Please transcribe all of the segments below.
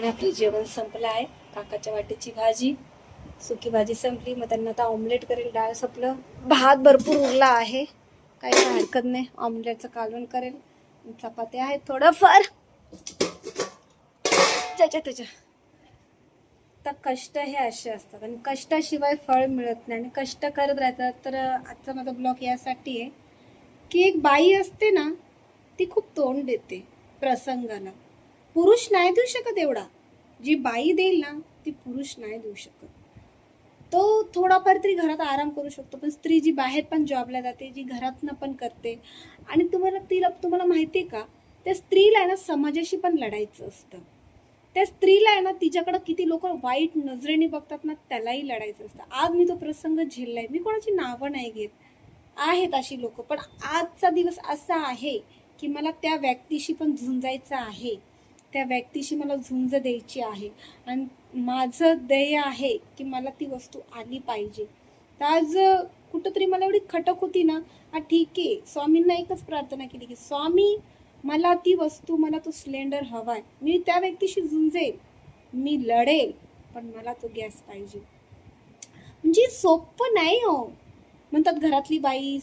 आपलं जेवण संपलं आहे. काकाच्या वाटेची भाजी, सुकी भाजी संपली. मग त्यांना आता ऑमलेट करेल. डाळ संपलं, भात भरपूर उरला आहे, काही हरकत नाही. ऑमलेटचं कालवण करेल. चपात्या आहेत थोडंफार, त्याच्या तर कष्ट हे असे असतात आणि कष्टाशिवाय फळ मिळत नाही. आणि कष्ट करत राहतात. तर आजचा माझा ब्लॉग यासाठी आहे की एक बाई असते ना, ती खूप तोंड देते प्रसंगाला. पुरुष नाही देऊ शकत एवढा. जी बाई देईल ना, ती पुरुष नाही देऊ शकत. तो थोडाफार तरी घरात आराम करू शकतो, पण स्त्री जी बाहेर पण जॉबला जाते, जी घरातनं पण करते, आणि तुम्हाला माहिती आहे का, त्या स्त्रीला आहे ना समाजाशी पण लढायचं असतं. त्या स्त्रीला आहे ना, तिच्याकडे किती लोक वाईट नजरेने बघतात ना, त्यालाही लढायचं असतं. आज मी तो प्रसंग झेललाय. मी कोणाची नावं नाही घेत, आहेत अशी लोक, पण आजचा दिवस असा आहे की मला त्या व्यक्तीशी पण झुंजायचं आहे. त्या व्यक्तीशी मला झुंज द्यायची आहे आणि माझं ध्येय आहे की मला ती वस्तू आली पाहिजे. तर आज कुठंतरी मला एवढी खटक होती ना, ठीक आहे, स्वामींना एकच प्रार्थना केली की स्वामी, मला ती वस्तू, मला तो सिलेंडर हवाय. मी त्या व्यक्तीशी झुंजेल, मी लढेल, पण मला तो गॅस पाहिजे. म्हणजे सोपं नाही हो. म्हणतात घरातली बाई,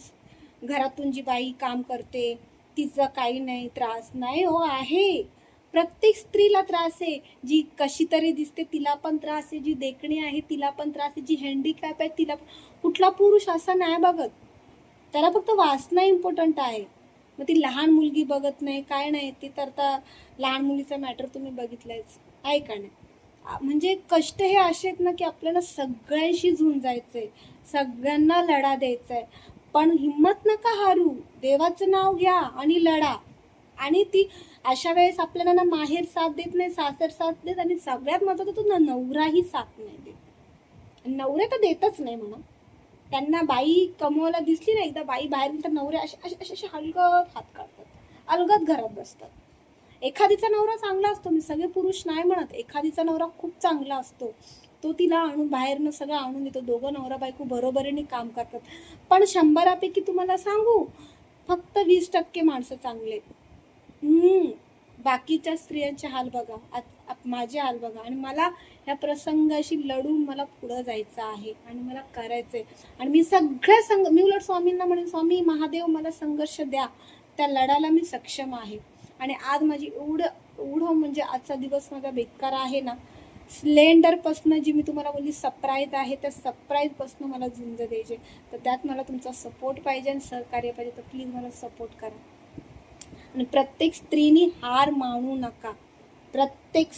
घरातून जी बाई काम करते तिचा काही नाही त्रास. नाही हो, आहे. प्रत्येक स्त्रीला त्रास आहे. जी कशी तरी दिसते तिला पण त्रास आहे, जी देखणी आहे तिला पण त्रास आहे, जी हँडिकॅप आहे तिला. कुठला पुरुष असा नाही बघत, त्याला फक्त वासना इम्पॉर्टंट आहे. मग ती लहान मुलगी बघत नाही, काय नाही. ती तर आता लहान मुलीचा मॅटर तुम्ही बघितलायच आहे का नाही. म्हणजे कष्ट हे असे आहेत ना की आपल्याला सगळ्यांशी झुंजायचंय, सगळ्यांना लढा द्यायचाय. पण हिम्मत नका हारू, देवाचं नाव घ्या आणि लढा. आणि ती अशा वेळेस आपल्याला ना माहेर साथ देत नाही, सासर साथ देत, आणि सगळ्यात महत्त्वाचं तो नवराही साथ नाही देत. नवरे तर देतच नाही म्हणा. त्यांना बाई कमवायला दिसली ना एकदा, बाई बाहेर तर नवरे असे हलगत हात काढतात, अलगत घरात बसतात. एखादीचा नवरा चांगला असतो, मी सगळे पुरुष नाही म्हणत, एखादीचा नवरा खूप चांगला असतो, तो तिला आणून बाहेरनं सगळं आणून देतो. दोघं नवरा बायको बरोबरीने काम करतात. पण 100पैकी तुम्हाला सांगू, फक्त 20% माणसं चांगले. बाकीच्या स्त्रियांचे हाल बघा, माझे हाल बघा. आणि मला ह्या प्रसंगाशी लढून मला पुढं जायचं आहे आणि मला करायचंय. आणि मी उलट स्वामींना म्हणेन, स्वामी महादेव मला संघर्ष द्या, त्या लढायला मी सक्षम आहे. आणि आज माझी एवढं म्हणजे आजचा दिवस माझा बेकार आहे ना, सिलेंडरपासनं जी मी तुम्हाला बोलली सरप्राईज आहे, त्या सरप्राईजपासनं मला झुंज द्यायचे. तर त्यात मला तुमचा सपोर्ट पाहिजे आणि सहकार्य पाहिजे. तर प्लीज मला सपोर्ट करा. आणि प्रत्येक स्त्रीनी हार मानू नका. प्रत्येक